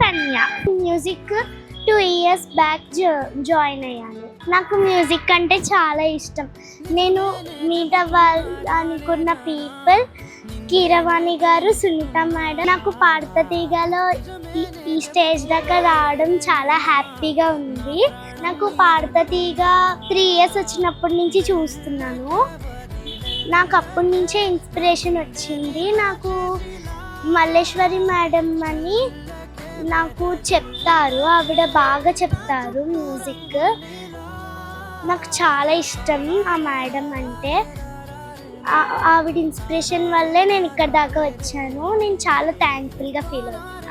Tanya. Music 2 years back join అయ్యాను. నాకు music అంటే చాలా ఇష్టం. నేను మీట్ అవ్వాలనుకున్న పీపుల్ కీరవాణి గారు, సునీత మేడం. నాకు పాడతా తీగలో ఈ స్టేజ్ దగ్గర రావడం చాలా హ్యాపీగా ఉంది. నాకు పాడతా తీగ 3 years వచ్చినప్పటి నుంచి చూస్తున్నాను. నాకు అప్పటి నుంచే ఇన్స్పిరేషన్ వచ్చింది. నాకు మల్లేశ్వరి మేడం అని నాకు చెప్తారు, ఆవిడ బాగా చెప్తారు మ్యూజిక్. నాకు చాలా ఇష్టం ఆ మేడం అంటే. ఆవిడ ఇన్స్పిరేషన్ వల్లే నేను ఇక్కడ దాకా వచ్చాను. నేను చాలా థ్యాంక్ఫుల్గా ఫీల్ అవుతాను.